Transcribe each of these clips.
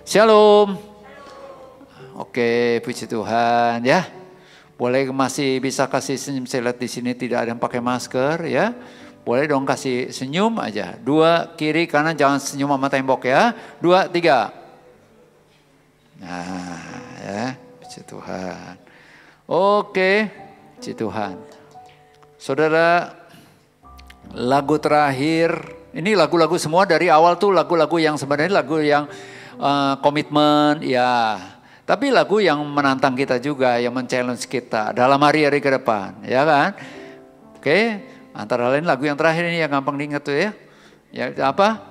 Shalom. Oke, puji Tuhan ya. Boleh masih bisa kasih senyum, saya lihat di sini tidak ada yang pakai masker ya. Boleh dong kasih senyum aja. 2 kiri kanan, jangan senyum sama tembok ya. 2, 3. Nah ya, puji Tuhan. Oke, puji Tuhan. Saudara, lagu terakhir, ini lagu-lagu semua dari awal tuh lagu-lagu yang sebenarnya lagu yang komitmen ya. Tapi lagu yang menantang kita juga, yang men-challenge kita dalam hari-hari ke depan, ya kan? Oke, antara lain lagu yang terakhir ini yang gampang diingat tuh ya. Ya apa?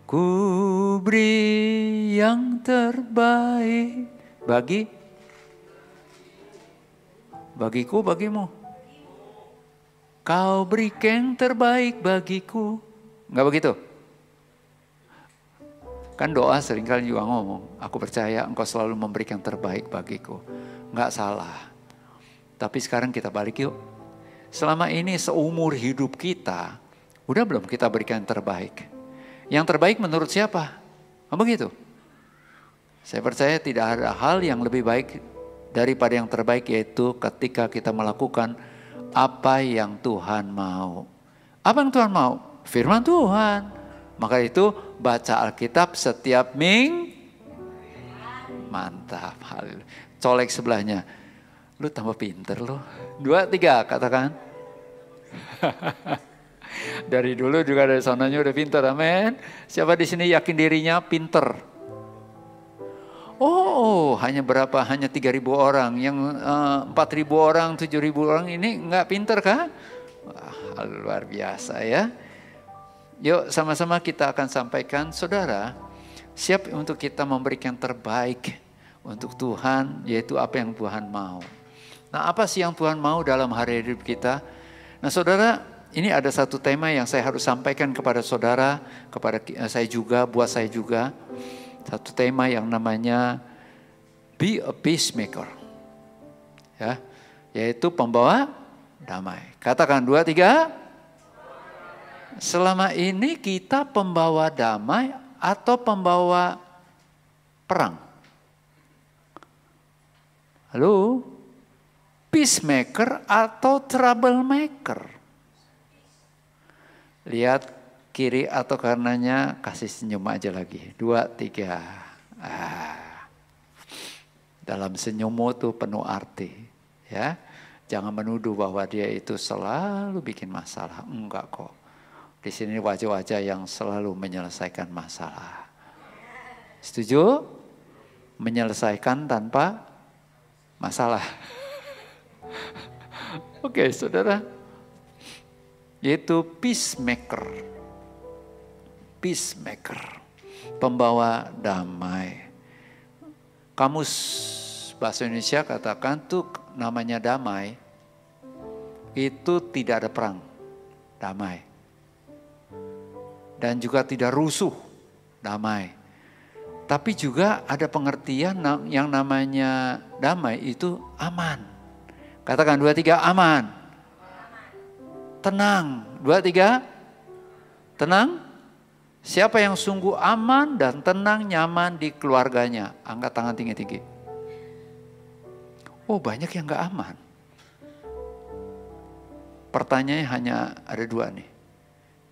Ku beri yang terbaik bagiku, bagimu. Kau beri yang terbaik bagiku. Enggak begitu? Kan doa seringkali juga ngomong, aku percaya engkau selalu memberikan terbaik bagiku. Enggak salah. Tapi sekarang kita balik yuk. Selama ini seumur hidup kita, udah belum kita berikan yang terbaik? Yang terbaik menurut siapa? Begitu. Saya percaya tidak ada hal yang lebih baik daripada yang terbaik, yaitu ketika kita melakukan apa yang Tuhan mau. Apa yang Tuhan mau? Firman Tuhan. Maka itu baca Alkitab setiap minggu. Mantap. Colek sebelahnya. Lu tambah pinter lu. 2, 3 katakan. Dari dulu juga dari sananya udah pinter. Amin. Siapa di sini yakin dirinya pinter? Oh, hanya berapa? Hanya 3.000 orang. Yang 4.000 orang, 7.000 orang ini enggak pinter kah? Wah, luar biasa ya. Yuk sama-sama kita akan sampaikan, saudara, siap untuk kita memberikan terbaik untuk Tuhan, yaitu apa yang Tuhan mau. Nah, apa sih yang Tuhan mau dalam hari hidup kita? Nah, saudara, ini ada satu tema yang saya harus sampaikan kepada saudara, kepada saya juga, buat saya juga. Satu tema yang namanya be a peacemaker. Ya, yaitu pembawa damai. Katakan 2, 3. Selama ini kita pembawa damai atau pembawa perang? Halo? Peacemaker atau troublemaker? Lihat kiri atau kanannya, kasih senyum aja lagi. 2, 3. Dalam senyummu tuh penuh arti. Ya, jangan menuduh bahwa dia itu selalu bikin masalah. Enggak kok. Di sini wajah-wajah yang selalu menyelesaikan masalah. Setuju? Menyelesaikan tanpa masalah. Oke, saudara. Yaitu peacemaker. Peacemaker. Pembawa damai. Kamus bahasa Indonesia katakan tuh namanya damai. Itu tidak ada perang. Damai. Dan juga tidak rusuh, damai. Tapi juga ada pengertian yang namanya damai itu aman. Katakan 2, 3, aman. Tenang, 2, 3, tenang. Siapa yang sungguh aman dan tenang, nyaman di keluarganya? Angkat tangan tinggi-tinggi. Oh, banyak yang gak aman. Pertanyaannya hanya ada 2 nih.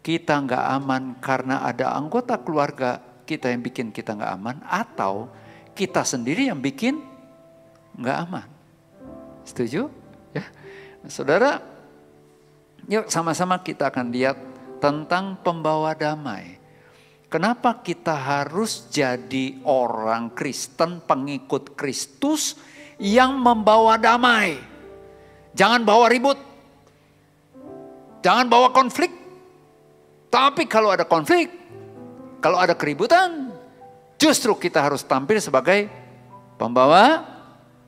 Kita nggak aman karena ada anggota keluarga kita yang bikin kita nggak aman, atau kita sendiri yang bikin nggak aman. Setuju? Ya, saudara. Yuk sama-sama kita akan lihat tentang pembawa damai. Kenapa kita harus jadi orang Kristen, pengikut Kristus yang membawa damai? Jangan bawa ribut, jangan bawa konflik. Tapi kalau ada konflik, kalau ada keributan, justru kita harus tampil sebagai pembawa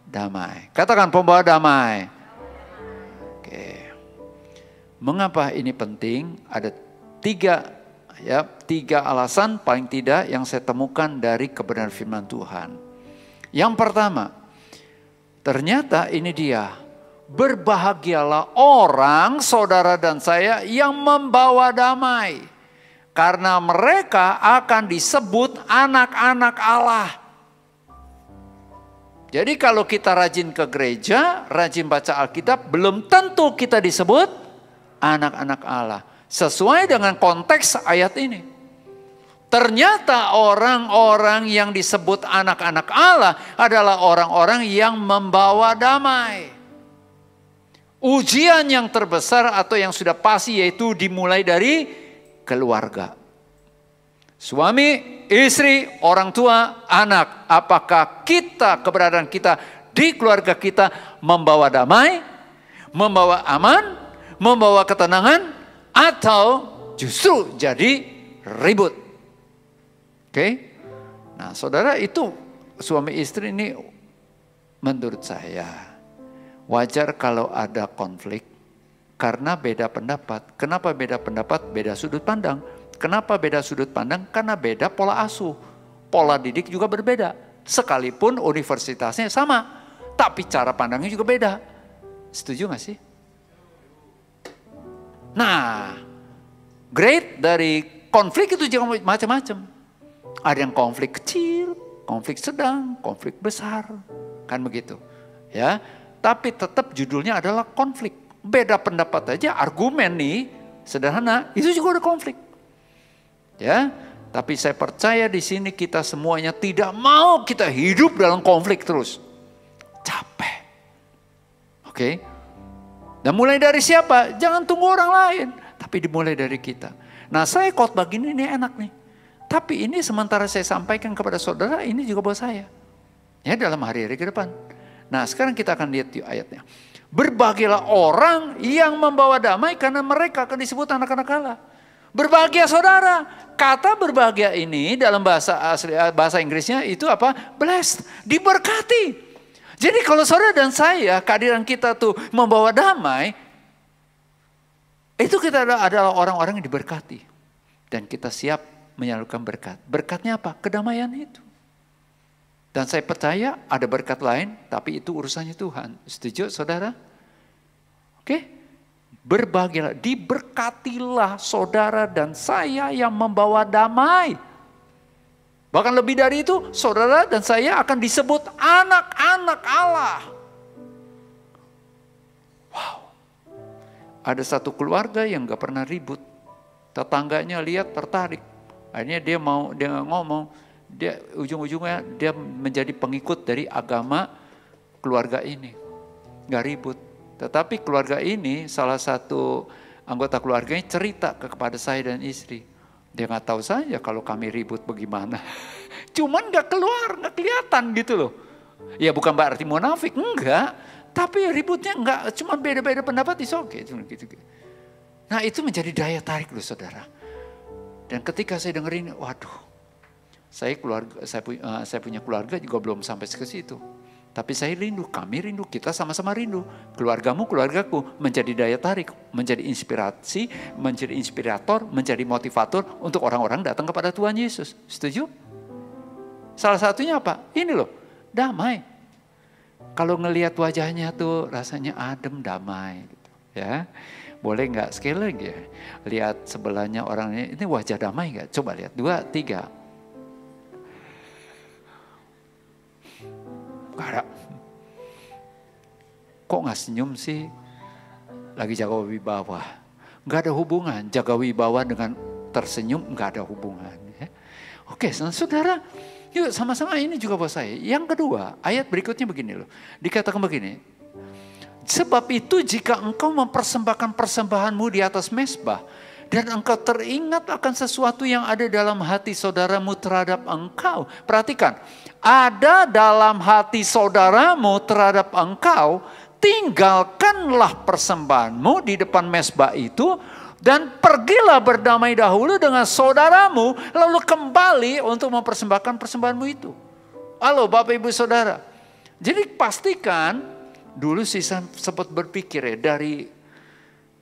damai. Katakan pembawa damai. Oke. Mengapa ini penting? Ada 3 alasan paling tidak yang saya temukan dari kebenaran firman Tuhan. Yang pertama, ternyata ini dia. Berbahagialah orang, saudara dan saya, yang membawa damai. karena mereka akan disebut anak-anak Allah. Jadi kalau kita rajin ke gereja, rajin baca Alkitab, belum tentu kita disebut anak-anak Allah. Sesuai dengan konteks ayat ini. Ternyata orang-orang yang disebut anak-anak Allah adalah orang-orang yang membawa damai. Ujian yang terbesar atau yang sudah pasti yaitu dimulai dari keluarga. Suami, istri, orang tua, anak. Apakah keberadaan kita di keluarga kita membawa damai, membawa aman, membawa ketenangan, atau justru jadi ribut? Oke? Nah, saudara, itu suami istri ini menurut saya wajar kalau ada konflik karena beda pendapat. Kenapa beda pendapat? Beda sudut pandang. Kenapa beda sudut pandang? Karena beda pola asuh. Pola didik juga berbeda. Sekalipun universitasnya sama, tapi cara pandangnya juga beda. Setuju gak sih? Nah, grade dari konflik itu juga macam-macam. Ada yang konflik kecil, konflik sedang, konflik besar. Kan begitu. Ya. Tapi tetap judulnya adalah konflik. Beda pendapat aja, argumen nih sederhana, itu juga ada konflik. Ya, tapi saya percaya di sini kita semuanya tidak mau kita hidup dalam konflik terus. Capek. Oke? Dan mulai dari siapa? Jangan tunggu orang lain, tapi dimulai dari kita. Nah, saya khotbah gini ini enak nih. Tapi ini sementara saya sampaikan kepada saudara, ini juga buat saya. Ya, dalam hari-hari ke depan. Nah, sekarang kita akan lihat yuk ayatnya. Berbahagialah orang yang membawa damai karena mereka akan disebut anak-anak Allah. Berbahagia saudara. Kata berbahagia ini dalam bahasa Inggrisnya itu apa? Blessed, diberkati. Jadi kalau saudara dan saya, kehadiran kita tuh membawa damai, itu kita adalah orang-orang yang diberkati. Dan kita siap menyalurkan berkat. Berkatnya apa? Kedamaian itu. Dan saya percaya ada berkat lain, tapi itu urusannya Tuhan. Setuju saudara? Oke? Berbahagialah, diberkatilah saudara dan saya yang membawa damai. Bahkan lebih dari itu, saudara dan saya akan disebut anak-anak Allah. Wow. Ada satu keluarga yang gak pernah ribut. Tetangganya lihat tertarik. Akhirnya dia ngomong, dia ujung-ujungnya dia menjadi pengikut dari agama keluarga ini. Gak ribut. Tetapi keluarga ini salah satu anggota keluarganya cerita kepada saya dan istri. Dia gak tahu saja kalau kami ribut bagaimana. Cuman gak keluar, gak kelihatan gitu loh. Ya bukan berarti munafik, enggak. Tapi ributnya enggak, cuma beda-beda pendapat is oke. Gitu. Nah itu menjadi daya tarik loh saudara. Dan ketika saya dengerin, waduh. Saya punya keluarga juga belum sampai ke situ. Tapi saya rindu, kami rindu, kita sama-sama rindu. Keluargamu, keluargaku menjadi daya tarik, menjadi inspirasi, menjadi inspirator, menjadi motivator untuk orang-orang datang kepada Tuhan Yesus. Setuju? Salah satunya apa? Ini loh, damai. Kalau ngelihat wajahnya tuh rasanya adem, damai. Gitu, ya. Boleh nggak sekali lagi ya? Lihat sebelahnya orangnya, ini wajah damai nggak? Coba lihat, 2, 3. Gak ada. Kok gak senyum sih? Lagi jaga wibawa. Gak ada hubungan. Jaga wibawa dengan tersenyum gak ada hubungan. Ya. Oke, saudara. Yuk sama-sama ini juga buat saya. Yang kedua, ayat berikutnya begini loh. Dikatakan begini. Sebab itu jika engkau mempersembahkan persembahanmu di atas mezbah. Dan engkau teringat akan sesuatu yang ada dalam hati saudaramu terhadap engkau. Perhatikan. Ada dalam hati saudaramu terhadap engkau, tinggalkanlah persembahanmu di depan mezbah itu dan pergilah berdamai dahulu dengan saudaramu lalu kembali untuk mempersembahkan persembahanmu itu. Halo Bapak Ibu Saudara. Jadi pastikan dulu sih saya sempat berpikir ya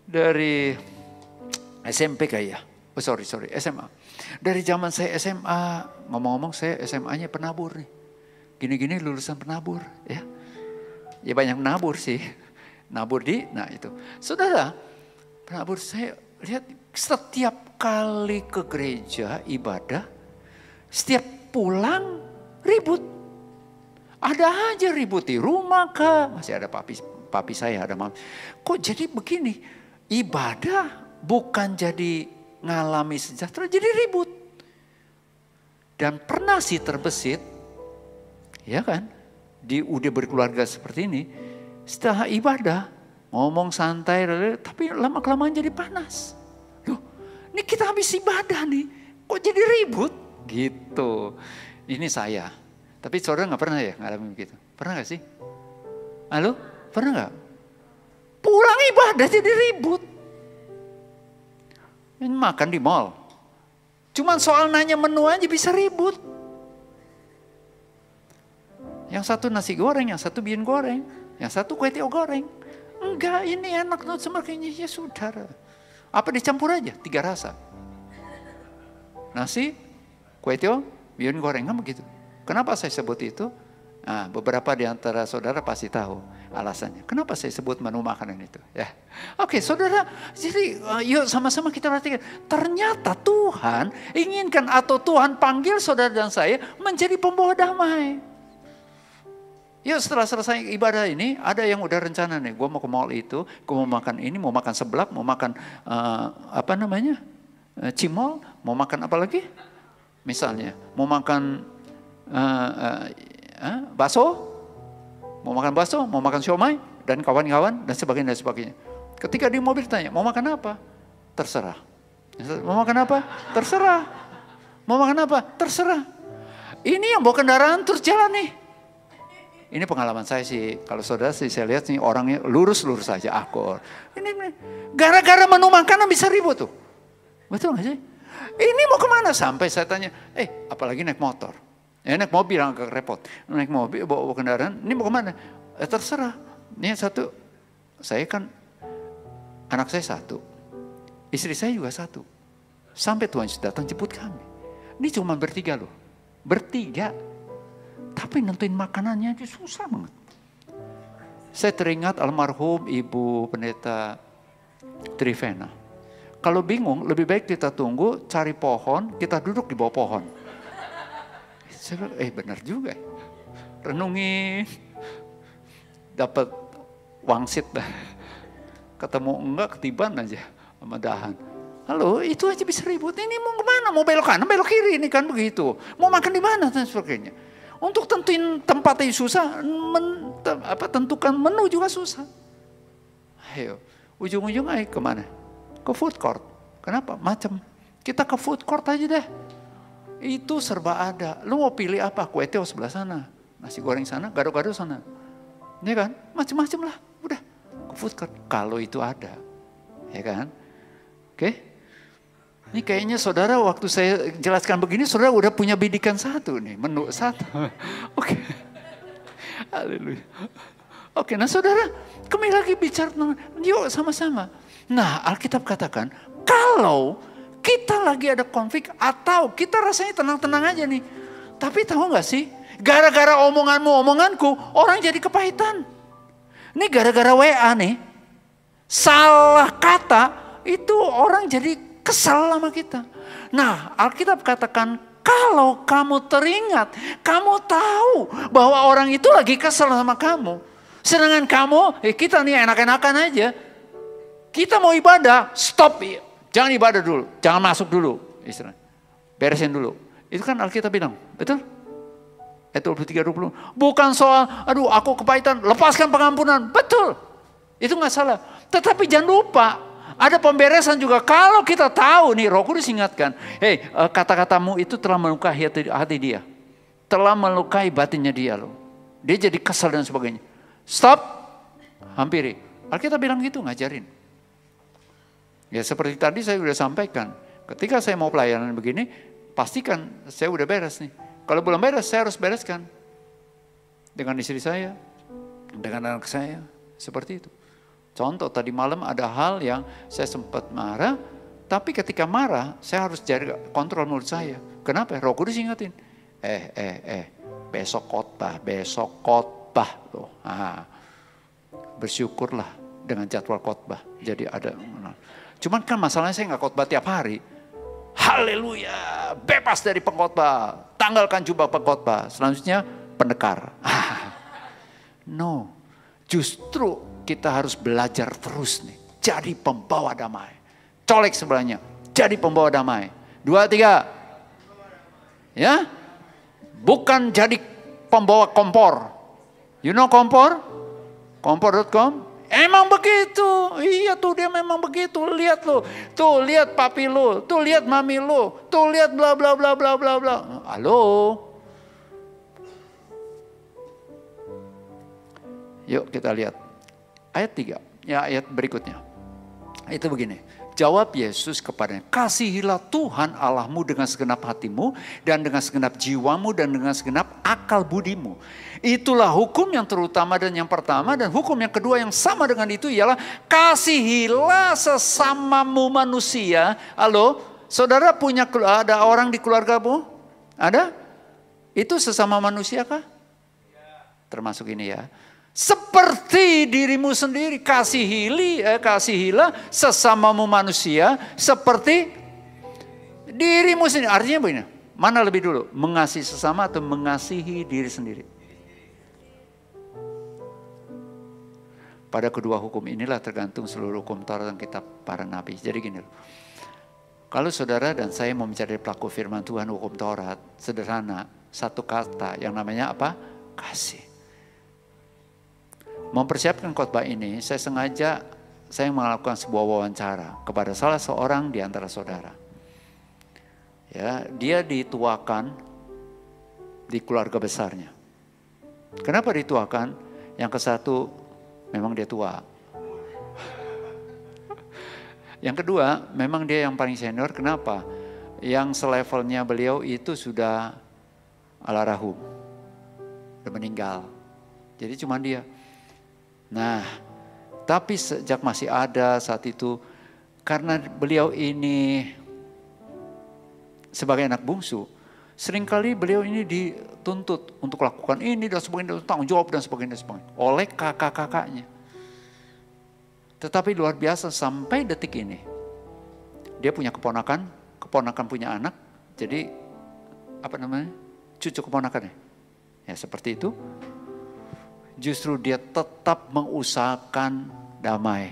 dari SMP kayak SMA. Dari zaman saya SMA, ngomong-ngomong saya SMA-nya penabur nih. Gini-gini lulusan penabur ya. Ya banyak penabur sih. Nabur nah itu. Saudara, penabur saya lihat setiap kali ke gereja ibadah, setiap pulang ribut. Ada aja ribut di rumah kah? Masih ada papi saya, ada mami. Kok jadi begini? Ibadah bukan jadi ngalami sejahtera, jadi ribut. Dan pernah sih terbesit, ya kan? Udah berkeluarga seperti ini, setelah ibadah, ngomong santai, tapi lama-kelamaan jadi panas. Loh, ini kita habis ibadah nih, kok jadi ribut? Gitu. Ini saya. Tapi saudara gak pernah ya ngalamin begitu? Pernah gak sih? Halo? Pernah gak? Pulang ibadah jadi ribut. Ini makan di mall. Cuman soal nanya menu aja bisa ribut. Yang satu nasi goreng, yang satu bikin goreng. Yang satu kue tiaw goreng. Enggak, ini enak loh sebagainya. Ya saudara. Apa dicampur aja? 3 rasa. Nasi, kue tiaw, bikin goreng. Kan begitu. Kenapa saya sebut itu? Nah, beberapa di antara saudara pasti tahu alasannya. Kenapa saya sebut menu makanan itu? Ya, oke, saudara. Jadi yuk sama-sama kita perhatikan. Ternyata Tuhan inginkan atau Tuhan panggil saudara dan saya menjadi pembawa damai. Yuk setelah selesai ibadah ini ada yang udah rencana nih. Gue mau ke mall itu, gue mau makan ini, mau makan seblak, mau makan cimol, mau makan apa lagi? Misalnya, mau makan bakso, mau makan siomay, dan kawan-kawan, dan sebagainya. Ketika di mobil tanya, mau makan apa? Terserah. Mau makan apa? Terserah. Mau makan apa? Terserah. Ini yang bawa kendaraan terus jalan nih. Ini pengalaman saya sih, kalau saudara sih saya lihat nih orangnya lurus-lurus saja akur. Ini gara-gara menu makanan bisa ribut tuh. Betul gak sih? Ini mau kemana? Sampai saya tanya, apalagi naik motor. Ya naik mobil agak repot. Naik mobil bawa kendaraan, ini mau kemana? Terserah. Ini satu, saya kan anak saya 1, istri saya juga 1. Sampai Tuhan datang jemput kami. Ini cuma bertiga loh, bertiga. Tapi nentuin makanannya aja susah banget. Saya teringat almarhum Ibu Pendeta Trivena. Kalau bingung, lebih baik kita tunggu, cari pohon, kita duduk di bawah pohon. Saya bilang, benar juga. Renungin, dapat wangsit dah. Ketemu enggak, ketiban aja sama dahan. Halo, itu aja bisa ribut. Ini mau kemana? Mau belok kanan, belok kiri, ini kan begitu. Mau makan di mana dan sebagainya. Untuk tentuin tempatnya susah, tentukan menu juga susah. Ayo, ujung-ujung ayo kemana? Ke food court. Kenapa? Macam. Kita ke food court aja deh. Itu serba ada. Lu mau pilih apa? Kue tiaw sebelah sana. Nasi goreng sana, gado-gado sana. Ini kan? Macam-macam lah. Udah. Ke food court. Kalau itu ada. Ya kan? Oke. Ini kayaknya saudara waktu saya jelaskan begini, saudara udah punya bidikan 1 nih. Menu 1. Oke. Haleluya. Oke, nah saudara, kembali lagi bicara tentang, yuk sama-sama. Nah, Alkitab katakan, kalau kita lagi ada konflik atau kita rasanya tenang-tenang aja nih. Tapi tahu gak sih, gara-gara omonganku, orang jadi kepahitan. Ini gara-gara WA nih, salah kata, itu orang jadi kesal sama kita. Nah, Alkitab katakan, kalau kamu teringat, kamu tahu bahwa orang itu lagi kesal sama kamu. Sedangkan kamu, kita nih enak-enakan aja. Kita mau ibadah, stop. Jangan ibadah dulu, jangan masuk dulu. Istilahnya. Beresin dulu. Itu kan Alkitab bilang, betul? Ayat 23-20. Bukan soal, aduh aku kepahitan, lepaskan pengampunan. Betul. Itu gak salah. Tetapi jangan lupa, ada pemberesan juga. Kalau kita tahu nih, Roh Kudus ingatkan, kata-katamu itu telah melukai hati dia. Telah melukai batinnya dia loh. Dia jadi kesal dan sebagainya. Stop, hampiri. Alkitab bilang gitu, ngajarin. Ya seperti tadi saya sudah sampaikan. Ketika saya mau pelayanan begini, pastikan saya udah beres nih. Kalau belum beres, saya harus bereskan. Dengan istri saya, dengan anak saya, seperti itu. Contoh tadi malam ada hal yang saya sempat marah, tapi ketika marah saya harus jaga kontrol mulut saya. Kenapa? Roh Kudus ingetin. Besok khotbah loh. Bersyukurlah dengan jadwal khotbah. Jadi ada. Cuman kan masalahnya saya nggak khotbah tiap hari. Haleluya, bebas dari pengkhotbah, tanggalkan jubah pengkhotbah. Selanjutnya pendekar. No, justru kita harus belajar terus nih. Jadi pembawa damai. Colek sebelahnya, jadi pembawa damai. 2, 3. Ya, bukan jadi pembawa kompor. You know kompor? Kompor.com? Emang begitu. Iya tuh dia memang begitu. Lihat lo. Tuh lihat papi lo. Tuh lihat mami lo. Tuh lihat bla bla bla bla bla bla. Halo. Yuk kita lihat. Ayat 3. Ya ayat berikutnya. Itu begini. Jawab Yesus kepadanya, kasihilah Tuhan Allahmu dengan segenap hatimu dan dengan segenap jiwamu dan dengan segenap akal budimu. Itulah hukum yang terutama dan yang pertama, dan hukum yang kedua yang sama dengan itu ialah kasihilah sesamamu manusia. Halo, saudara punya ada orang di keluargamu? Ada? Itu sesama manusia kah? Termasuk ini ya. Seperti dirimu sendiri, kasihilah sesamamu manusia seperti dirimu sendiri. Artinya begini, mana lebih dulu? Mengasihi sesama atau mengasihi diri sendiri? Pada kedua hukum inilah tergantung seluruh hukum Taurat dan kitab para nabi. Jadi gini, kalau saudara dan saya mau mencari pelaku firman Tuhan hukum Taurat, sederhana, satu kata yang namanya apa? Kasih. Mempersiapkan khotbah ini, saya sengaja melakukan sebuah wawancara kepada salah seorang di antara saudara. Ya, dia dituakan di keluarga besarnya. Kenapa dituakan? Yang ke satu, memang dia tua. Yang kedua, memang dia yang paling senior. Kenapa? Yang selevelnya beliau itu sudah almarhum, sudah meninggal. Jadi cuma dia. Nah, tapi sejak masih ada saat itu, karena beliau ini sebagai anak bungsu, seringkali beliau ini dituntut untuk lakukan ini dan sebagainya, tanggung jawab dan sebagainya oleh kakak-kakaknya. Tetapi luar biasa sampai detik ini, dia punya keponakan punya anak, jadi apa namanya, cucu keponakannya, ya seperti itu. Justru dia tetap mengusahakan damai.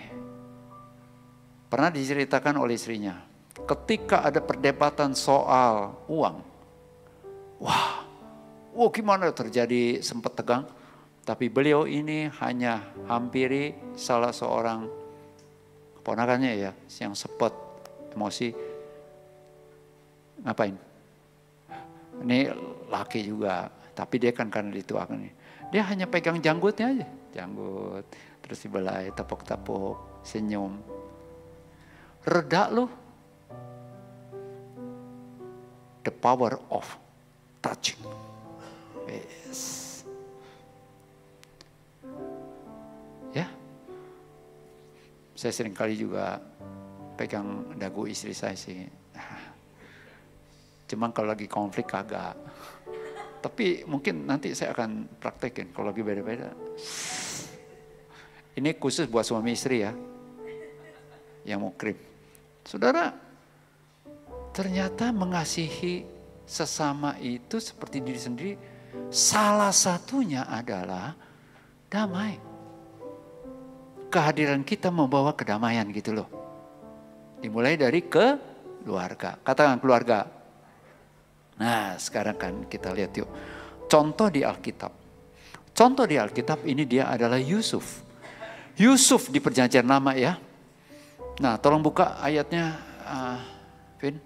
Pernah diceritakan oleh istrinya, ketika ada perdebatan soal uang, wah gimana terjadi, sempat tegang. Tapi beliau ini hanya hampiri salah seorang keponakannya ya, yang sempat emosi. Ngapain? Ini laki juga, tapi dia kan karena dituakan nih. Dia hanya pegang janggutnya aja. Janggut, terus dibelai, tepuk-tepuk, senyum. Reda loh. The power of touching. Yes. Ya. Saya sering kali juga pegang dagu istri saya sih. Cuman kalau lagi konflik kagak. Tapi mungkin nanti saya akan praktekin kalau lagi beda-beda. Ini khusus buat suami istri ya, yang mau krip. Saudara, ternyata mengasihi sesama itu seperti diri sendiri, salah satunya adalah damai. Kehadiran kita membawa kedamaian gitu loh. Dimulai dari keluarga. Katakan keluarga. Nah sekarang kan kita lihat yuk. Contoh di Alkitab. Contoh di Alkitab ini dia adalah Yusuf. Yusuf di perjanjian lama ya. Nah tolong buka ayatnya Vin.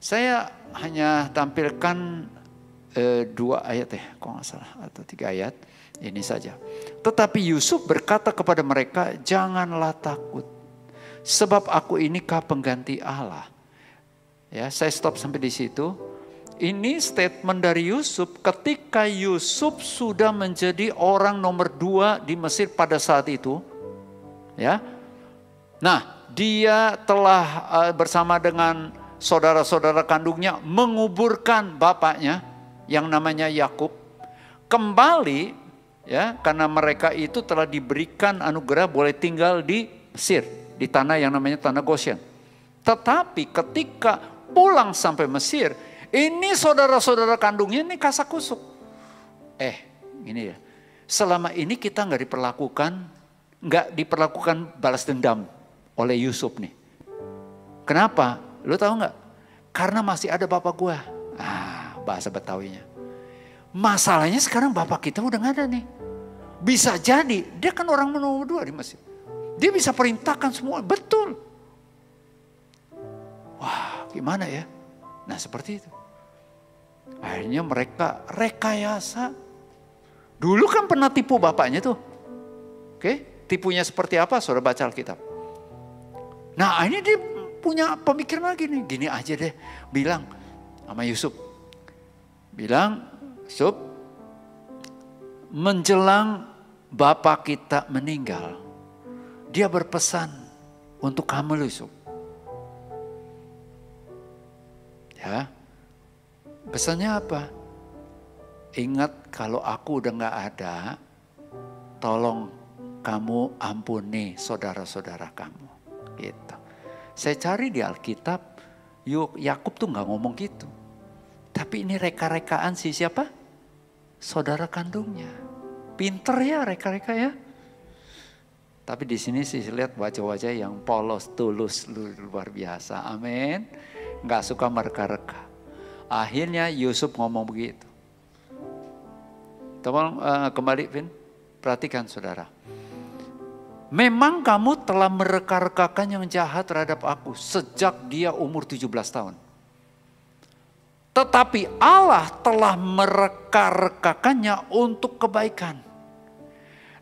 Saya hanya tampilkan 2 ayat ya. Kalau nggak salah. Atau 3 ayat. Ini saja. Tetapi Yusuf berkata kepada mereka, janganlah takut. Sebab aku ini kah pengganti Allah. Ya, saya stop sampai di situ. Ini statement dari Yusuf ketika Yusuf sudah menjadi orang nomor 2 di Mesir pada saat itu. Ya. Nah, dia telah bersama dengan saudara-saudara kandungnya menguburkan bapaknya yang namanya Yakub. Kembali ya, karena mereka itu telah diberikan anugerah boleh tinggal di Mesir. di tanah yang namanya tanah Goshen. Tetapi ketika pulang sampai Mesir, ini saudara-saudara kandungnya ini kasakusuk. Ini ya, selama ini kita nggak diperlakukan balas dendam oleh Yusuf nih. Kenapa? Lu tahu nggak? Karena masih ada bapak gua. Bahasa Betawinya. Masalahnya sekarang bapak kita udah nggak ada nih. Bisa jadi dia kan orang nomor 2 di Mesir. Dia bisa perintahkan semua, betul. Wah, gimana ya? Nah, seperti itu. Akhirnya mereka rekayasa. Dulu kan pernah tipu bapaknya tuh. Oke, tipunya seperti apa? Saudara baca Alkitab. Nah, ini dia punya pemikiran lagi nih. Gini aja deh, bilang sama Yusuf. Bilang, Yusuf, menjelang bapak kita meninggal, dia berpesan untuk kamu, Yusuf. Ya, pesannya apa? Ingat kalau aku udah gak ada, tolong kamu ampuni saudara-saudara kamu. Gitu. Saya cari di Alkitab, Yakub tuh gak ngomong gitu. Tapi ini reka-rekaan si siapa? Saudara kandungnya. Pinter ya reka-reka ya. Tapi di sini sih lihat wajah-wajah yang polos, tulus, luar biasa. Amin. Gak suka mereka-reka. Akhirnya Yusuf ngomong begitu. Tolong kembali, Vin. Perhatikan saudara. Memang kamu telah mereka-rekakan yang jahat terhadap aku sejak dia umur 17 tahun. Tetapi Allah telah mereka-rekakannya untuk kebaikan.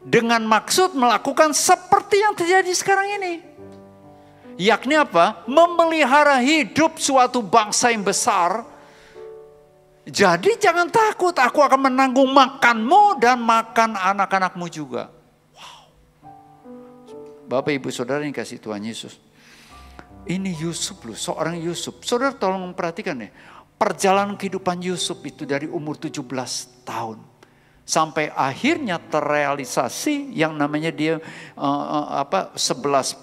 Dengan maksud melakukan seperti yang terjadi sekarang ini. Yakni apa? Memelihara hidup suatu bangsa yang besar. Jadi jangan takut, aku akan menanggung makanmu dan makan anak-anakmu juga. Wow. Bapak ibu saudara yang kasih Tuhan Yesus. Ini Yusuf loh, seorang Yusuf. Saudara tolong perhatikan ya. Perjalanan kehidupan Yusuf itu dari umur 17 tahun. Sampai akhirnya terrealisasi yang namanya dia 11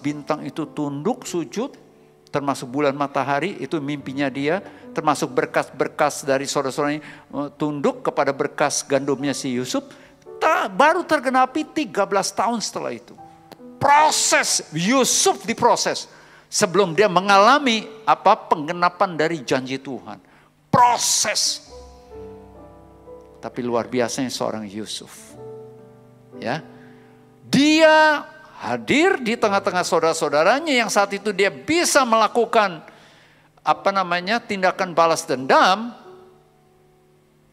bintang itu tunduk sujud. Termasuk bulan matahari itu mimpinya dia. Termasuk berkas-berkas dari saudara-saudaranya tunduk kepada berkas gandumnya si Yusuf. Baru tergenapi 13 tahun setelah itu. Proses Yusuf diproses. Sebelum dia mengalami penggenapan dari janji Tuhan. Proses. Tapi luar biasanya seorang Yusuf. Ya. Dia hadir di tengah-tengah saudara-saudaranya yang saat itu dia bisa melakukan tindakan balas dendam.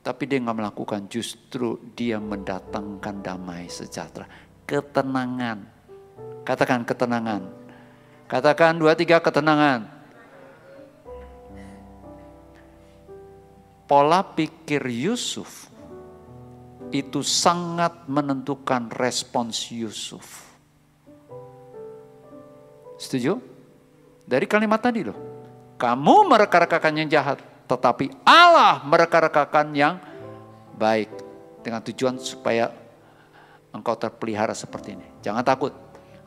Tapi dia nggak melakukan, justru dia mendatangkan damai sejahtera. Ketenangan. Katakan ketenangan. Katakan 2, 3 ketenangan. Pola pikir Yusuf itu sangat menentukan respons Yusuf. Setuju? Dari kalimat tadi loh. Kamu mereka-rekakan yang jahat, tetapi Allah mereka-rekakan yang baik. Dengan tujuan supaya engkau terpelihara seperti ini. Jangan takut,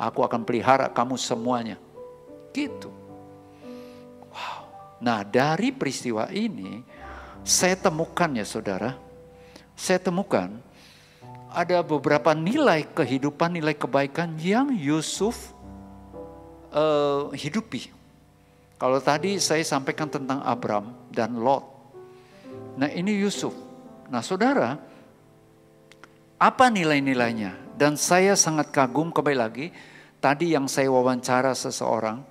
aku akan pelihara kamu semuanya. Gitu. Wow. Nah dari peristiwa ini, saya temukan ya saudara, saya temukan ada beberapa nilai kehidupan, nilai kebaikan yang Yusuf hidupi. Kalau tadi saya sampaikan tentang Abram dan Lot. Nah ini Yusuf. Nah saudara, apa nilai-nilainya? Dan saya sangat kagum kembali lagi, tadi yang saya wawancara seseorang,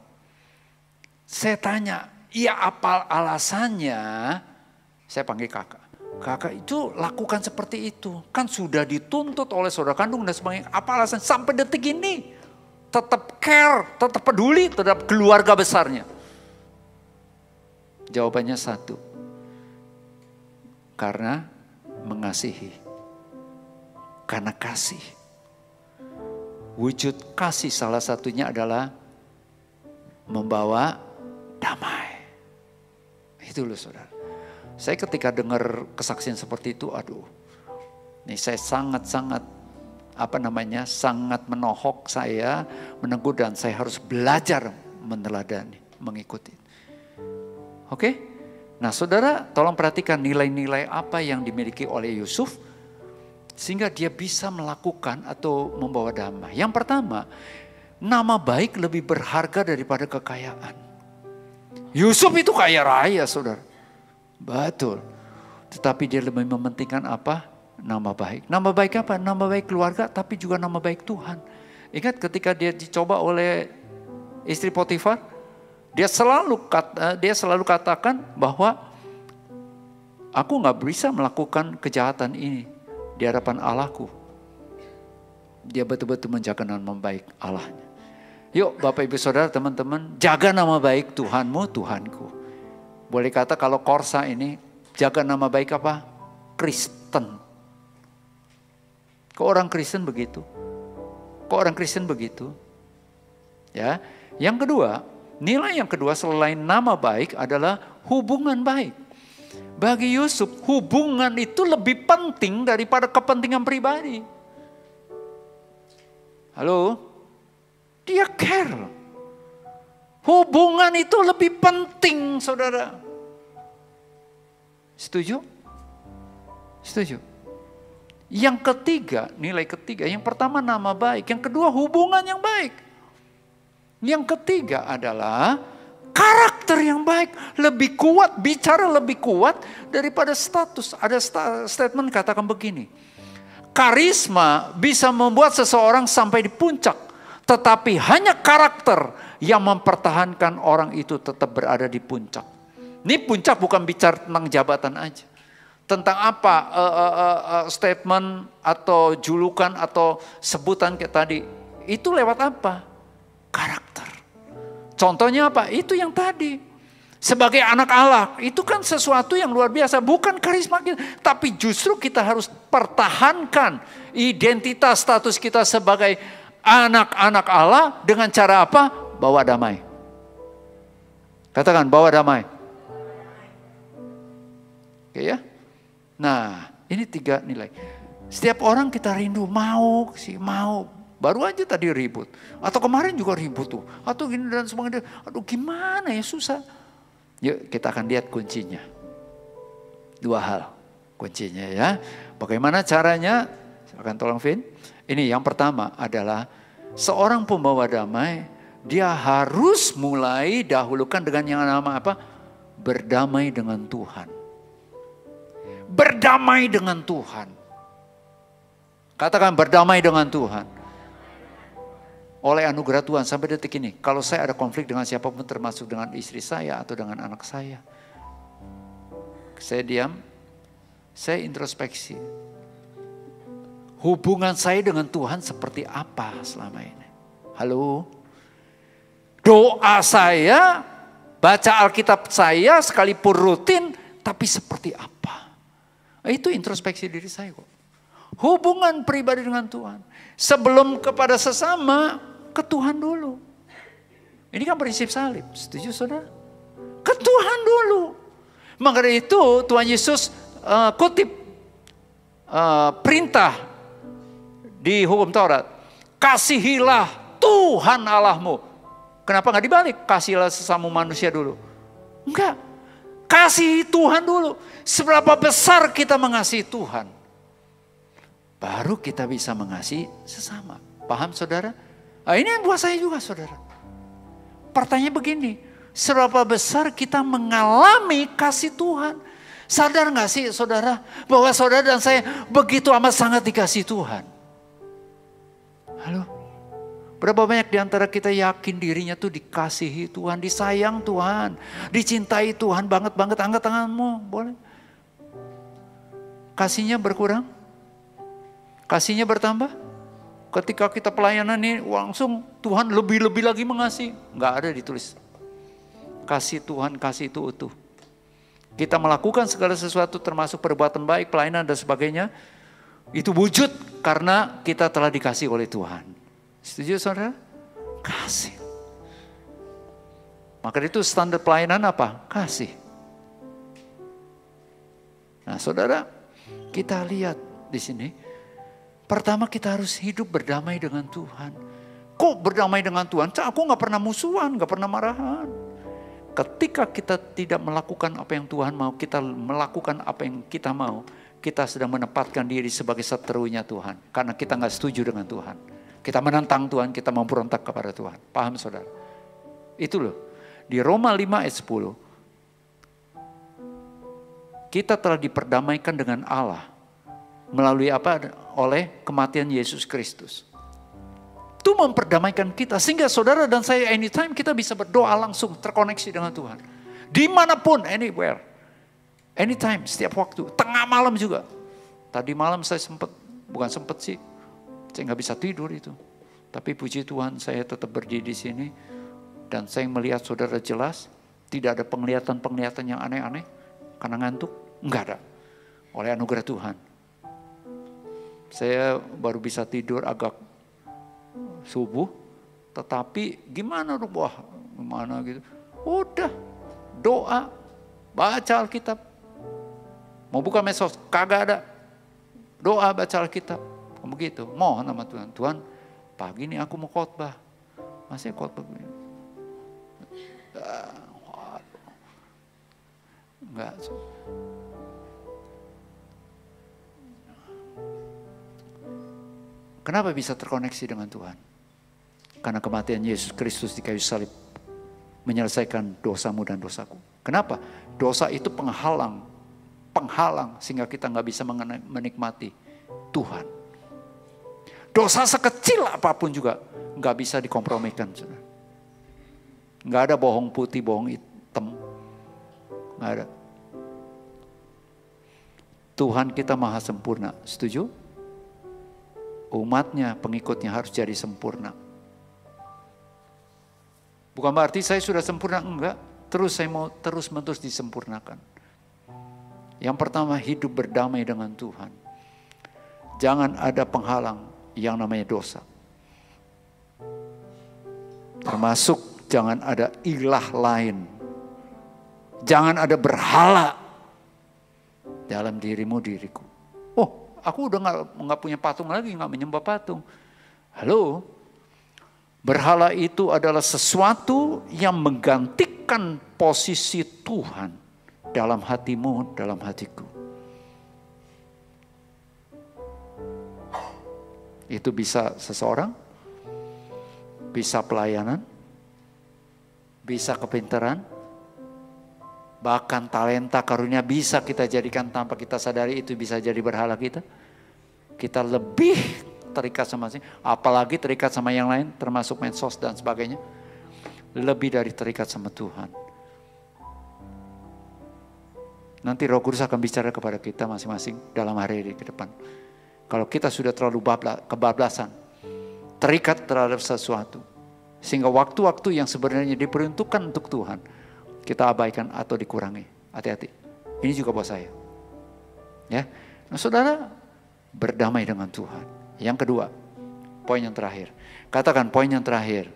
saya tanya, iya apa alasannya? Saya panggil kakak. Kakak itu lakukan seperti itu. Kan sudah dituntut oleh saudara kandung dan sebagainya. Apa alasan sampai detik ini? Tetap care, tetap peduli terhadap keluarga besarnya. Jawabannya satu. Karena mengasihi. Karena kasih. Wujud kasih salah satunya adalah membawa damai. Itu loh saudara. Saya ketika dengar kesaksian seperti itu, aduh. Nih saya sangat-sangat sangat menohok saya, menegur, dan saya harus belajar meneladani, mengikuti. Oke? Nah, saudara, tolong perhatikan nilai-nilai apa yang dimiliki oleh Yusuf sehingga dia bisa melakukan atau membawa damai. Yang pertama, nama baik lebih berharga daripada kekayaan. Yusuf itu kaya raya, saudara. Betul. Tetapi dia lebih mementingkan apa? Nama baik. Nama baik apa? Nama baik keluarga, tapi juga nama baik Tuhan. Ingat ketika dia dicoba oleh istri Potifar, dia selalu katakan bahwa aku gak bisa melakukan kejahatan ini di hadapan Allahku. Dia betul-betul menjaga nama baik Allahnya. Yuk Bapak Ibu Saudara, teman-teman, jaga nama baik Tuhanmu, Tuhanku. Boleh kata kalau Korsa ini, jaga nama baik apa? Kristen. Kok orang Kristen begitu? Ya. Yang kedua, nilai yang kedua selain nama baik adalah hubungan baik. Bagi Yusuf, hubungan itu lebih penting daripada kepentingan pribadi. Halo? Dia care. Hubungan itu lebih penting, saudara. Setuju? Setuju. Yang ketiga, nilai ketiga. Yang pertama nama baik. Yang kedua hubungan yang baik. Yang ketiga adalah karakter yang baik. Lebih kuat, bicara lebih kuat daripada status. Ada statement katakan begini. Karisma bisa membuat seseorang sampai di puncak. Tetapi hanya karakter yang mempertahankan orang itu tetap berada di puncak. Ini puncak bukan bicara tentang jabatan aja. Tentang apa statement atau julukan atau sebutan kayak tadi. Itu lewat apa? Karakter. Contohnya apa? Itu yang tadi. Sebagai anak Allah, itu kan sesuatu yang luar biasa. Bukan karisma kita, tapi justru kita harus pertahankan identitas status kita sebagai anak-anak Allah dengan cara apa? Bawa damai. Katakan bawa damai. Oke ya? Nah, ini 3 nilai. Setiap orang kita rindu, mau. Baru aja tadi ribut. Atau kemarin juga ribut tuh. Atau gini dan sebagainya. Aduh gimana ya, susah. Yuk kita akan lihat kuncinya. 2 hal kuncinya ya. Bagaimana caranya? Silakan tolong Vin. Ini yang pertama adalah seorang pembawa damai. Dia harus mulai dahulukan dengan yang nama apa? Berdamai dengan Tuhan. Berdamai dengan Tuhan. Katakan berdamai dengan Tuhan. Oleh anugerah Tuhan sampai detik ini. Kalau saya ada konflik dengan siapapun termasuk dengan istri saya atau dengan anak saya. Saya diam. Saya introspeksi. Hubungan saya dengan Tuhan seperti apa selama ini? Halo? Doa saya, baca Alkitab saya sekalipun rutin, tapi seperti apa? Itu introspeksi diri saya kok. Hubungan pribadi dengan Tuhan. Sebelum kepada sesama, ke Tuhan dulu. Ini kan prinsip salib, setuju saudara? Ke Tuhan dulu. Maka dari itu Tuhan Yesus kutip perintah di hukum Taurat. Kasihilah Tuhan Allahmu. Kenapa gak dibalik? Kasihilah sesama manusia dulu. Enggak. Kasihi Tuhan dulu. Seberapa besar kita mengasihi Tuhan. Baru kita bisa mengasihi sesama. Paham saudara? Nah, ini yang buat saya juga saudara. Pertanyaan begini. Seberapa besar kita mengalami kasih Tuhan. Sadar gak sih saudara? Bahwa saudara dan saya begitu amat sangat dikasih Tuhan. Halo? Berapa banyak di antara kita yakin dirinya tuh dikasihi Tuhan, disayang Tuhan, dicintai Tuhan banget-banget, angkat tanganmu, boleh. Kasihnya berkurang? Kasihnya bertambah? Ketika kita pelayanan ini langsung Tuhan lebih-lebih lagi mengasihi. Enggak ada ditulis. Kasih Tuhan, kasih itu utuh. Kita melakukan segala sesuatu termasuk perbuatan baik, pelayanan dan sebagainya. Itu wujud karena kita telah dikasih oleh Tuhan. Setuju saudara? Kasih. Maka itu standar pelayanan apa? Kasih. Nah saudara, kita lihat di sini. Pertama kita harus hidup berdamai dengan Tuhan. Kok berdamai dengan Tuhan? Aku gak pernah musuhan, gak pernah marahan. Ketika kita tidak melakukan apa yang Tuhan mau, kita melakukan apa yang kita mau, kita sedang menempatkan diri sebagai seterunya Tuhan. Karena kita gak setuju dengan Tuhan. Kita menentang Tuhan, kita memberontak kepada Tuhan. Paham saudara? Itu loh. Di Roma 5 ayat 10. Kita telah diperdamaikan dengan Allah. Melalui apa? Oleh kematian Yesus Kristus. Itu memperdamaikan kita. Sehingga saudara dan saya anytime kita bisa berdoa langsung terkoneksi dengan Tuhan. Dimanapun, anywhere. Anytime, setiap waktu. Tengah malam juga. Tadi malam saya bukan sempat sih. Saya gak bisa tidur itu. Tapi puji Tuhan saya tetap berdiri di sini. Dan saya melihat saudara jelas. Tidak ada penglihatan-penglihatan yang aneh-aneh. Karena ngantuk. Enggak ada. Oleh anugerah Tuhan. Saya baru bisa tidur agak subuh, tetapi gimana gitu. Udah, doa, baca Alkitab. Mau buka medsos, kagak ada. Doa, baca Alkitab. Begitu, mohon sama Tuhan. Tuhan, pagi ini aku mau khotbah. Masih khotbah begini. Enggak. Kenapa bisa terkoneksi dengan Tuhan? Karena kematian Yesus Kristus di kayu salib menyelesaikan dosamu dan dosaku. Kenapa? Dosa itu penghalang sehingga kita nggak bisa menikmati Tuhan. Dosa sekecil apapun juga nggak bisa dikompromikan. Nggak ada bohong putih, bohong hitam. Nggak ada. Tuhan kita maha sempurna, setuju? Umatnya, pengikutnya harus jadi sempurna. Bukan berarti saya sudah sempurna, enggak. Saya mau terus-menerus disempurnakan. Yang pertama, hidup berdamai dengan Tuhan. Jangan ada penghalang yang namanya dosa. Termasuk jangan ada ilah lain. Jangan ada berhala dalam dirimu, diriku. Aku udah nggak punya patung lagi, nggak menyembah patung. Halo, berhala itu adalah sesuatu yang menggantikan posisi Tuhan dalam hatimu, dalam hatiku. Itu bisa seseorang, bisa pelayanan, bisa kepintaran, bahkan talenta karunia bisa kita jadikan tanpa kita sadari itu bisa jadi berhala kita. Kita lebih terikat sama sini, apalagi terikat sama yang lain termasuk medsos dan sebagainya. Lebih dari terikat sama Tuhan. Nanti Roh Kudus akan bicara kepada kita masing-masing dalam hari ini ke depan. Kalau kita sudah terlalu kebablasan, terikat terhadap sesuatu, sehingga waktu-waktu yang sebenarnya diperuntukkan untuk Tuhan, kita abaikan atau dikurangi. Hati-hati. Ini juga buat saya. Ya. Nah, saudara, berdamai dengan Tuhan. Yang kedua, poin yang terakhir. Katakan poin yang terakhir.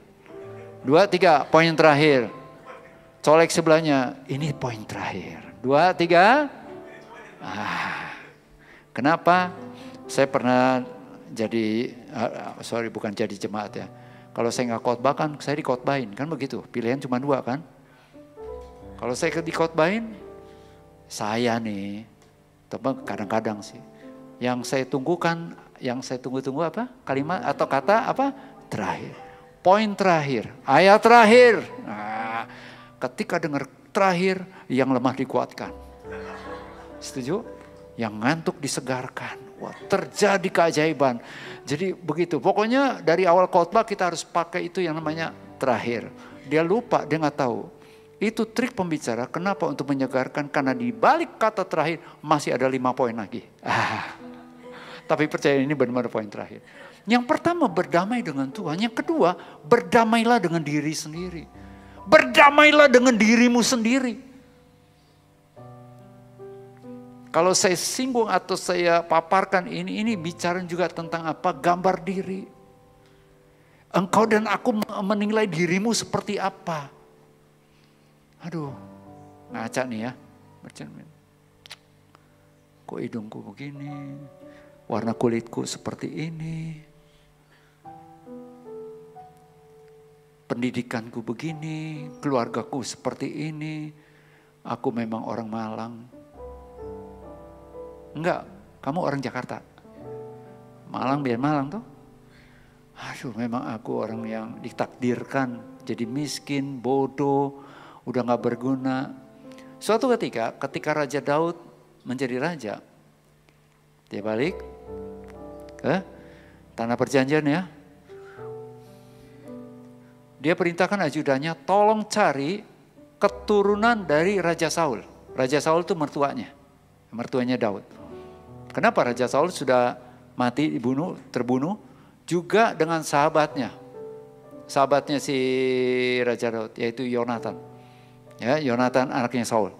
2, 3, poin yang terakhir. Colek sebelahnya, ini poin terakhir. 2, 3. Kenapa? Saya pernah jadi, bukan jadi jemaat ya. Kalau saya nggak khotbah kan, saya dikhotbahin. Kan begitu, pilihan cuma 2 kan. Kalau saya dikhotbahin, saya nih, kadang-kadang sih, yang saya tunggu-tunggu apa? Kalimat atau kata apa? Terakhir. Poin terakhir, ayat terakhir. Nah, ketika dengar terakhir, yang lemah dikuatkan. Setuju? Yang ngantuk disegarkan. Wah, terjadi keajaiban. Jadi begitu. Pokoknya dari awal khotbah kita harus pakai itu yang namanya terakhir. Dia lupa, dia nggak tahu. Itu trik pembicara, kenapa untuk menyegarkan? Karena di balik kata terakhir masih ada 5 poin lagi. Tapi percaya ini benar-benar poin terakhir. Yang pertama berdamai dengan Tuhan. Yang kedua berdamailah dengan diri sendiri. Berdamailah dengan dirimu sendiri. Kalau saya singgung atau saya paparkan ini bicara juga tentang apa? Gambar diri. Engkau dan aku menilai dirimu seperti apa? Aduh, ngaca nih ya, bercermin. Kok hidungku begini, warna kulitku seperti ini, pendidikanku begini, keluargaku seperti ini, aku memang orang Malang. Enggak, kamu orang Jakarta. Malang biar Malang tuh. Aduh, memang aku orang yang ditakdirkan jadi miskin, bodoh, udah gak berguna. Suatu ketika Raja Daud menjadi raja, dia balik ke tanah perjanjian ya. Dia perintahkan ajudannya, tolong cari keturunan dari Raja Saul. Raja Saul itu mertuanya Daud. Kenapa Raja Saul sudah mati, terbunuh juga dengan sahabatnya si Raja Daud, yaitu Yonatan. Ya, Yonatan anaknya Saul.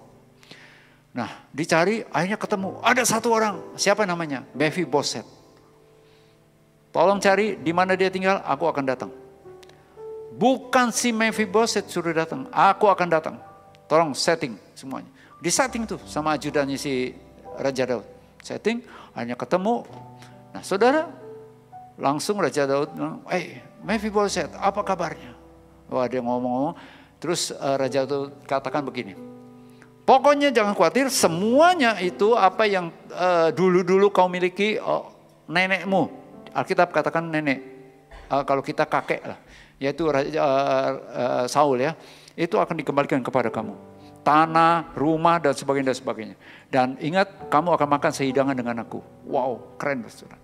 Nah, dicari, akhirnya ketemu. Ada satu orang, siapa namanya? Mephiboset. Tolong cari di mana dia tinggal, aku akan datang. Bukan si Mephiboset suruh datang, aku akan datang. Tolong setting semuanya. Di setting tuh sama ajudannya si Raja Daud. Setting, hanya ketemu. Nah, saudara, langsung Raja Daud bilang, Mephiboset, apa kabarnya? Wah, dia ngomong-ngomong. Terus Raja Daud katakan begini, pokoknya jangan khawatir, semuanya itu apa yang dulu-dulu kau miliki nenekmu. Alkitab katakan nenek, kalau kita kakek lah, yaitu Saul ya, itu akan dikembalikan kepada kamu. Tanah, rumah dan sebagainya dan sebagainya. Dan ingat, kamu akan makan sehidangan dengan aku. Wow, keren saudara.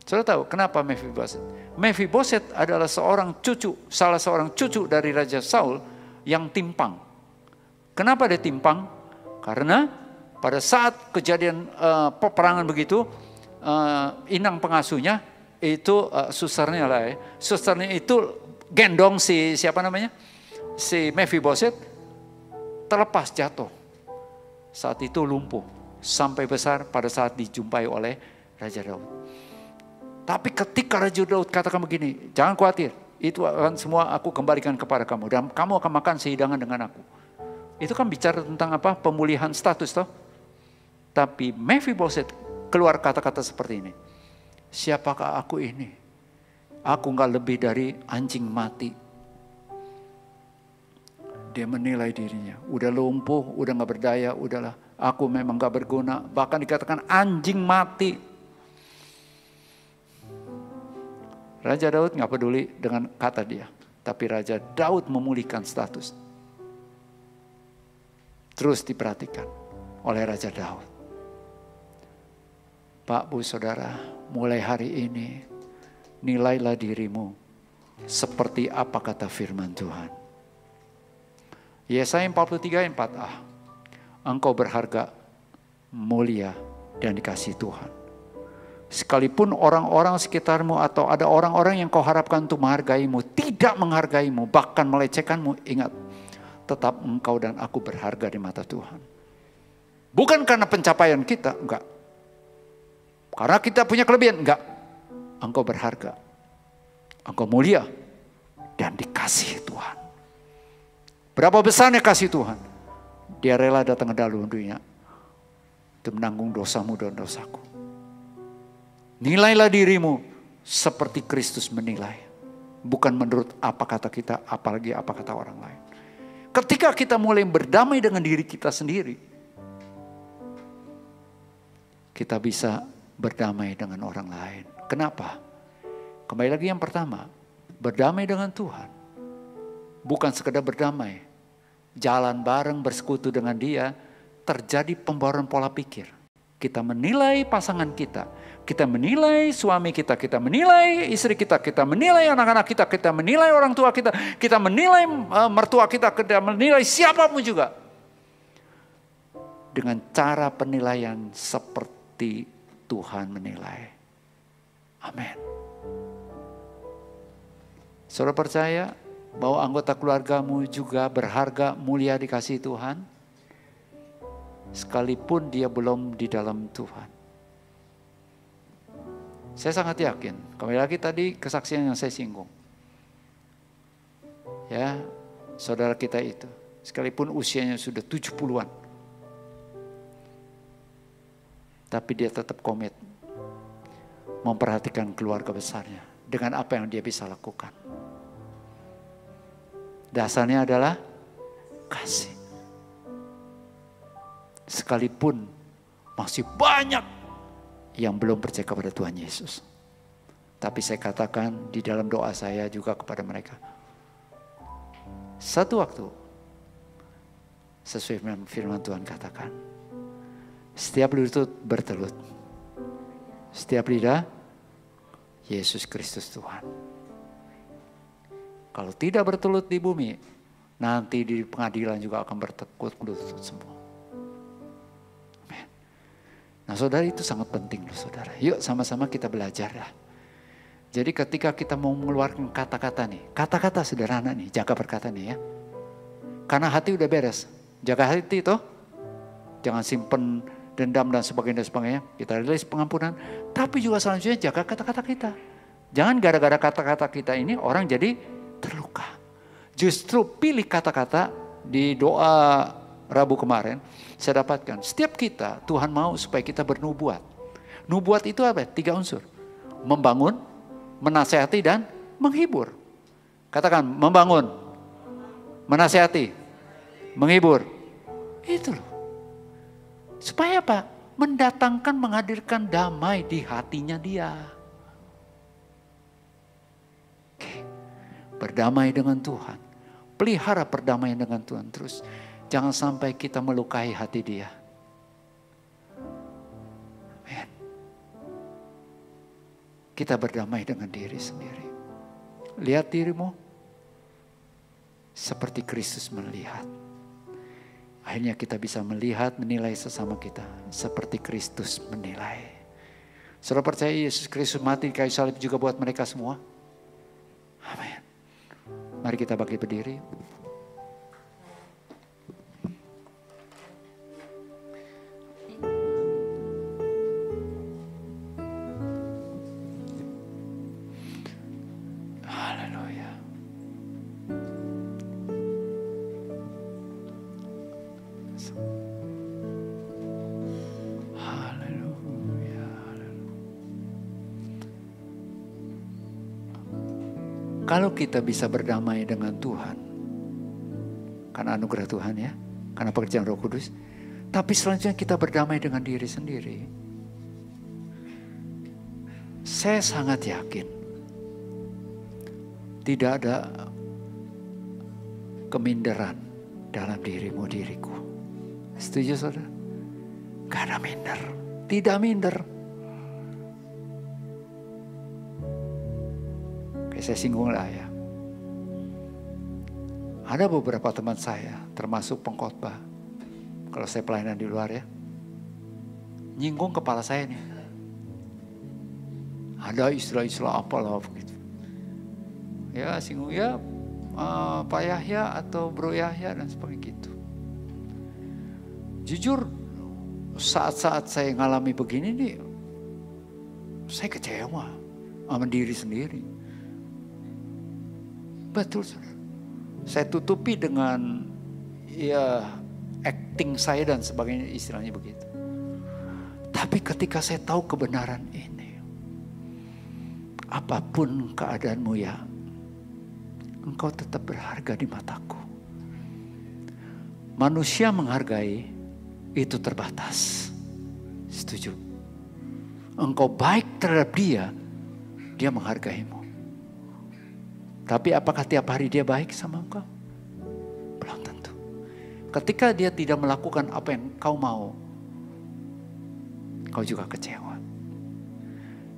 Saudara tahu kenapa Mephiboset? Mephiboset adalah salah seorang cucu dari Raja Saul yang timpang. Kenapa dia timpang? Karena pada saat kejadian peperangan begitu, inang pengasuhnya itu susternya lah ya. Susternya itu gendong si Mephiboset, terlepas jatuh. Saat itu lumpuh sampai besar pada saat dijumpai oleh Raja Daud. Tapi ketika Raja Daud katakan begini, jangan khawatir, itu akan semua aku kembalikan kepada kamu dan kamu akan makan sehidangan dengan aku. Itu kan bicara tentang apa? Pemulihan status toh. Tapi Mephiboset keluar kata-kata seperti ini. Siapakah aku ini? Aku enggak lebih dari anjing mati. Dia menilai dirinya, udah lumpuh, udah enggak berdaya, udahlah. Aku memang enggak berguna, bahkan dikatakan anjing mati. Raja Daud enggak peduli dengan kata dia, tapi Raja Daud memulihkan status. Terus diperhatikan oleh Raja Daud. Pak, Bu, Saudara, mulai hari ini nilailah dirimu seperti apa kata firman Tuhan. Yesaya 43 ayat 4a. Engkau berharga, mulia, dan dikasihi Tuhan. Sekalipun orang-orang sekitarmu atau ada orang-orang yang kau harapkan untuk menghargaimu, tidak menghargaimu, bahkan melecehkanmu, ingat, tetap engkau dan aku berharga di mata Tuhan. Bukan karena pencapaian kita, enggak. Karena kita punya kelebihan, enggak. Engkau berharga, engkau mulia, dan dikasihi Tuhan. Berapa besarnya kasih Tuhan? Dia rela datang ke dalam dunia untuk menanggung dosamu dan dosaku. Nilailah dirimu seperti Kristus menilai. Bukan menurut apa kata kita, apalagi apa kata orang lain. Ketika kita mulai berdamai dengan diri kita sendiri, kita bisa berdamai dengan orang lain. Kenapa? Kembali lagi yang pertama, berdamai dengan Tuhan. Bukan sekedar berdamai. Jalan bareng bersekutu dengan Dia, terjadi pembaruan pola pikir. Kita menilai pasangan kita, kita menilai suami kita, kita menilai istri kita, kita menilai anak-anak kita, kita menilai orang tua kita, kita menilai mertua kita, kita menilai siapapun juga. Dengan cara penilaian seperti Tuhan menilai. Amin. Saudara percaya bahwa anggota keluargamu juga berharga, mulia, dikasihi Tuhan? Sekalipun dia belum di dalam Tuhan. Saya sangat yakin, kembali lagi tadi kesaksian yang saya singgung. Ya, saudara kita itu, sekalipun usianya sudah 70-an. Tapi dia tetap komit. memperhatikan keluarga besarnya dengan apa yang dia bisa lakukan. Dasarnya adalah kasih. Sekalipun masih banyak yang belum percaya kepada Tuhan Yesus. Tapi saya katakan di dalam doa saya juga kepada mereka. Satu waktu, sesuai dengan firman Tuhan katakan, setiap lutut bertelut, setiap lidah, Yesus Kristus Tuhan. Kalau tidak bertelut di bumi, nanti di pengadilan juga akan bertekut lutut semua. Amen. Nah saudara, itu sangat penting loh saudara. Yuk sama-sama kita belajar lah. Jadi ketika kita mau mengeluarkan kata-kata nih, kata-kata sederhana nih, jaga perkataan nih ya. Karena hati udah beres, jaga hati itu, jangan simpen dendam dan sebagainya. Kita rilis pengampunan, tapi juga selanjutnya jaga kata-kata kita. Jangan gara-gara kata-kata kita ini orang jadi terluka. Justru pilih kata-kata di doa Rabu kemarin, saya dapatkan setiap kita Tuhan mau supaya kita bernubuat. Nubuat itu apa? 3 unsur. Membangun, menasehati dan menghibur. Katakan membangun, menasehati, menghibur. Itu loh. Supaya apa? Mendatangkan, menghadirkan damai di hatinya dia. Oke. Berdamai dengan Tuhan. Pelihara perdamaian dengan Tuhan terus. Jangan sampai kita melukai hati dia. Amen. Kita berdamai dengan diri sendiri. Lihat dirimu seperti Kristus melihat. Akhirnya kita bisa melihat, menilai sesama kita seperti Kristus menilai. Saudara percaya Yesus Kristus mati di kayu salib juga buat mereka semua? Amin. Mari kita bangkit berdiri. Kalau kita bisa berdamai dengan Tuhan, karena anugerah Tuhan ya, karena pekerjaan Roh Kudus, tapi selanjutnya kita berdamai dengan diri sendiri. Saya sangat yakin tidak ada keminderan dalam dirimu, diriku. Setuju saudara? Gak ada minder, tidak minder. Saya singgung lah ya. Ada beberapa teman saya, termasuk pengkhotbah, kalau saya pelayanan di luar ya, nyinggung kepala saya nih. Ada istilah-istilah apalah begitu. Ya singgung ya, Pak Yahya atau Bro Yahya dan sebagainya gitu. Jujur, saat-saat saya ngalami begini nih, saya kecewa sama diri sendiri. Betul, saudara. Saya tutupi dengan ya acting saya dan sebagainya, istilahnya begitu. Tapi ketika saya tahu kebenaran ini, apapun keadaanmu ya, engkau tetap berharga di mataku. Manusia menghargai itu terbatas. Setuju? Engkau baik terhadap dia, dia menghargaimu. Tapi apakah tiap hari dia baik sama engkau? Belum tentu. Ketika dia tidak melakukan apa yang kau mau, kau juga kecewa.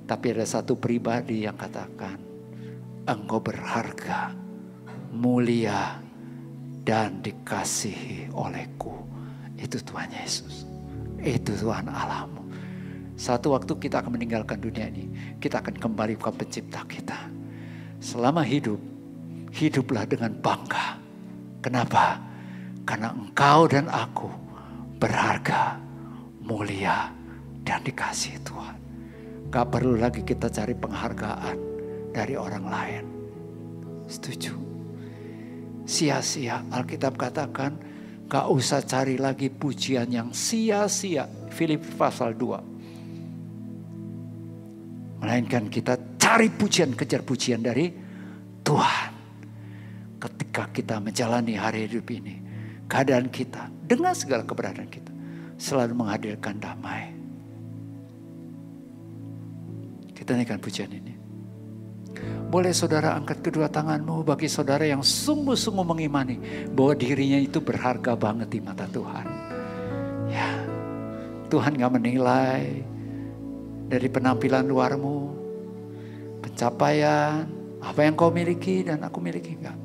Tapi ada satu pribadi yang katakan, engkau berharga, mulia, dan dikasihi olehku. Itu Tuhan Yesus. Itu Tuhan Allahmu. Satu waktu kita akan meninggalkan dunia ini, kita akan kembali ke pencipta kita. Selama hidup, hiduplah dengan bangga. Kenapa? Karena engkau dan aku berharga, mulia, dan dikasihi Tuhan. Gak perlu lagi kita cari penghargaan dari orang lain. Setuju? Sia-sia. Alkitab katakan, gak usah cari lagi pujian yang sia-sia. Filipi pasal 2. Melainkan kita cari pujian, kejar pujian dari Tuhan. Ketika kita menjalani hari hidup ini, keadaan kita dengan segala keberadaan kita selalu menghadirkan damai. Kita naikkan pujian ini. Boleh saudara angkat kedua tanganmu bagi saudara yang sungguh-sungguh mengimani bahwa dirinya itu berharga banget di mata Tuhan. Ya, Tuhan gak menilai dari penampilan luarmu, pencapaian, apa yang kau miliki dan aku miliki, enggak.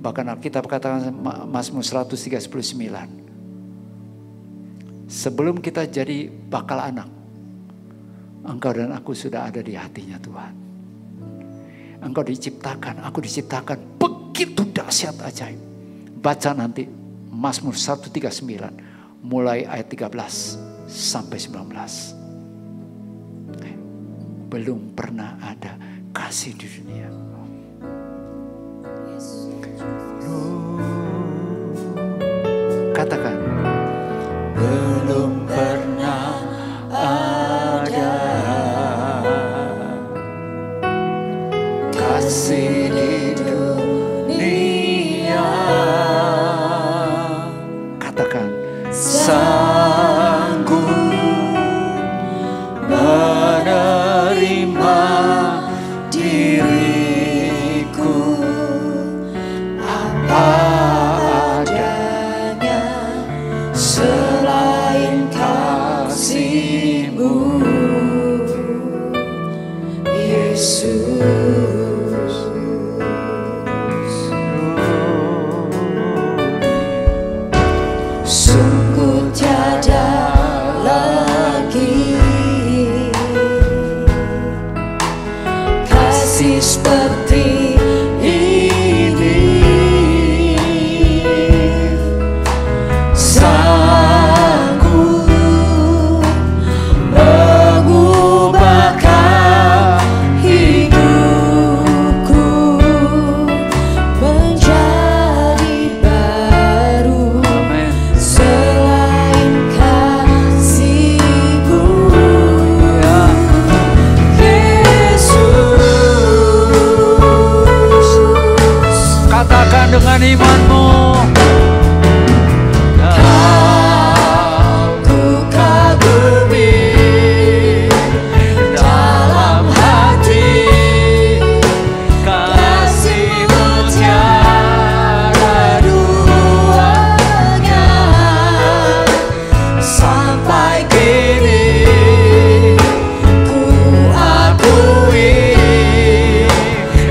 Bahkan Alkitab katakan Mazmur 139, sebelum kita jadi bakal anak, engkau dan aku sudah ada di hatinya Tuhan. Engkau diciptakan, aku diciptakan begitu dahsyat ajaib. Baca nanti Mazmur 139 mulai ayat 13 sampai 19. Belum pernah ada kasih di dunia. Katakan, belum pernah ada kasih di dunia. Katakan, sanggup menerima diriku apa adanya selain kasih-Mu, Yesus. Sungguh tiada lagi kasih seperti ini, sanggup mengubahkan hidupku menjadi baru. Amen. Selain kasih-Mu, Yesus. Katakan dengan imanmu, ku kagumi dalam hati kasih-Mu tiada duanya. Sampai kini ku akui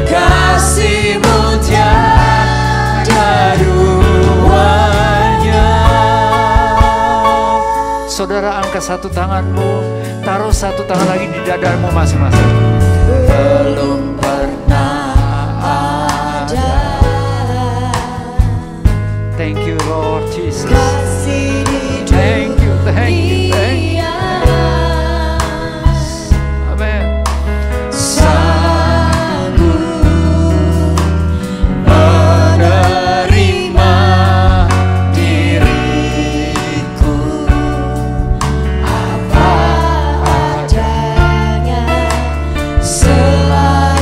kasih-Mu tiada duanya. Saudara angkat satu tanganmu, taruh satu tangan lagi di dadamu masing-masing. Belum pernah ada. Thank you Lord Jesus. Thank you, thank you, thank you. Amen. Sanggup menerima diriku apa adanya selain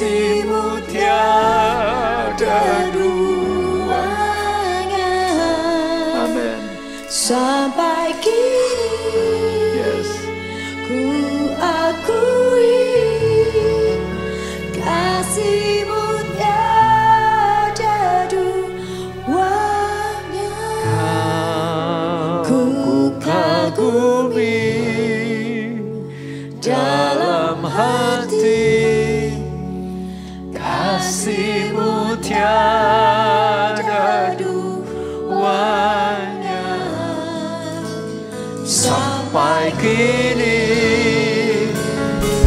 kasih-Mu tiada duanya. Amin. Sampai kini, Yes. ku akui kasih-Mu tiada duanya. Ku kagumi dalam hati, kasih-Mu tiada duanya. Sampai kini ku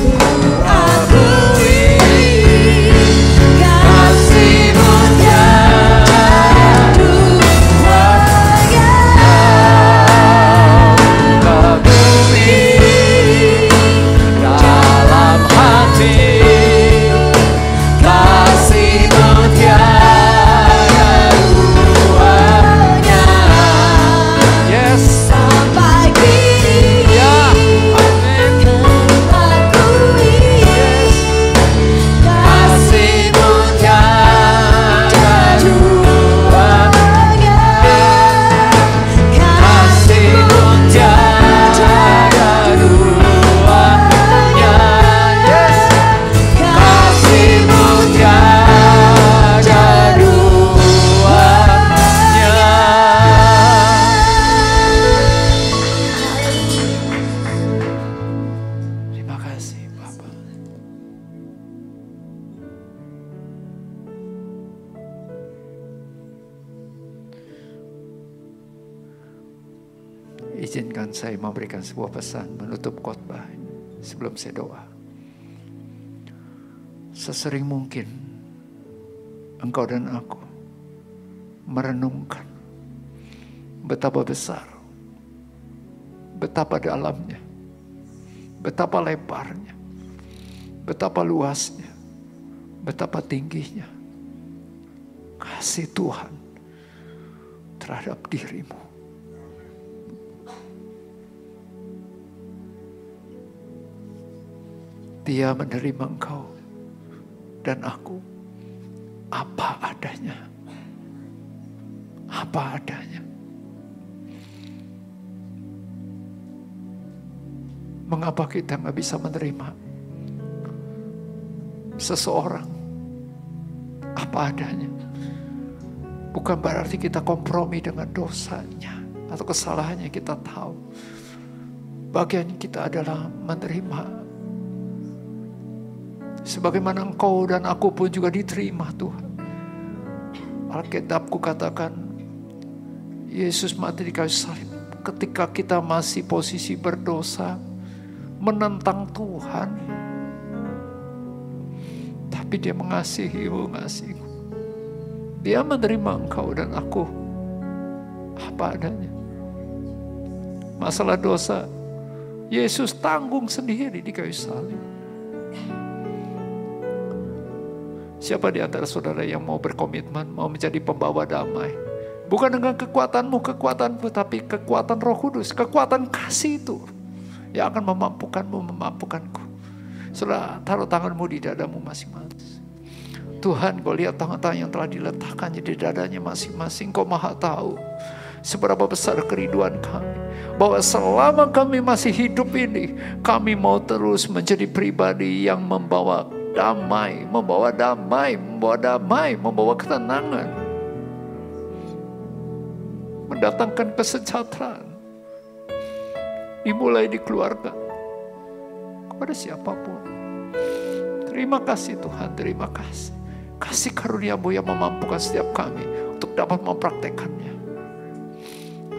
akui kasih-Mu tiada duanya. kagumi dalam hati, kasih-Mu tiada duanya. Yes. Sampai kini, Ya, amin. ku akui Kasih-Mu tiada duanya. Kasih-Mu tiada duanya. Yes. Kasih-Mu tiada duanya. Terima kasih Bapa. Izinkan saya memberikan sebuah pesan menutup khotbah sebelum saya doa. Sesering mungkin engkau dan aku merenungkan betapa besar, betapa dalamnya, betapa lebarnya, betapa luasnya, betapa tingginya kasih Tuhan terhadap dirimu. Dia menerima engkau dan aku apa adanya. Apa adanya. Mengapa kita nggak bisa menerima seseorang apa adanya? Bukan berarti kita kompromi dengan dosanya atau kesalahannya. Kita tahu bagian kita adalah menerima sebagaimana engkau dan aku pun juga diterima Tuhan. Alkitabku katakan Yesus mati di kayu salib ketika kita masih posisi berdosa, menentang Tuhan. Tapi dia mengasihimu, mengasihiku. Dia menerima engkau dan aku apa adanya. Masalah dosa Yesus tanggung sendiri di kayu salib. Siapa di antara saudara yang mau berkomitmen, mau menjadi pembawa damai? Bukan dengan kekuatanmu, kekuatanku, tapi kekuatan Roh Kudus, kekuatan kasih itu yang akan memampukanmu, memampukanku. Saudara, taruh tanganmu di dadamu masing-masing. Tuhan, kau lihat tangan-tangan yang telah diletakkannya di dadanya masing-masing. Kau maha tahu seberapa besar kerinduan kami. Bahwa selama kami masih hidup ini, kami mau terus menjadi pribadi yang membawa damai, membawa damai, membawa damai, membawa ketenangan, mendatangkan kesejahteraan, dimulai di keluarga, kepada siapapun. Terima kasih Tuhan, terima kasih. Kasih karunia-Mu yang memampukan setiap kami untuk dapat mempraktekannya.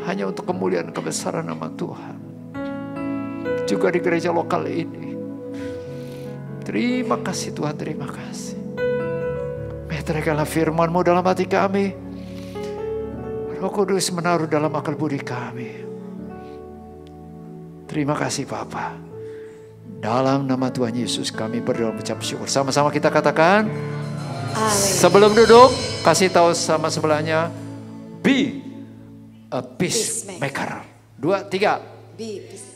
Hanya untuk kemuliaan kebesaran nama Tuhan. Juga di gereja lokal ini. Terima kasih Tuhan, terima kasih. Meteraikanlah firman-Mu dalam hati kami. Roh Kudus menaruh dalam akal budi kami. Terima kasih Bapa. Dalam nama Tuhan Yesus kami berdoa mengucap syukur. Sama-sama kita katakan. Amin. Sebelum duduk, kasih tahu sama sebelahnya. Be a peacemaker. 2, 3. Be peacemaker.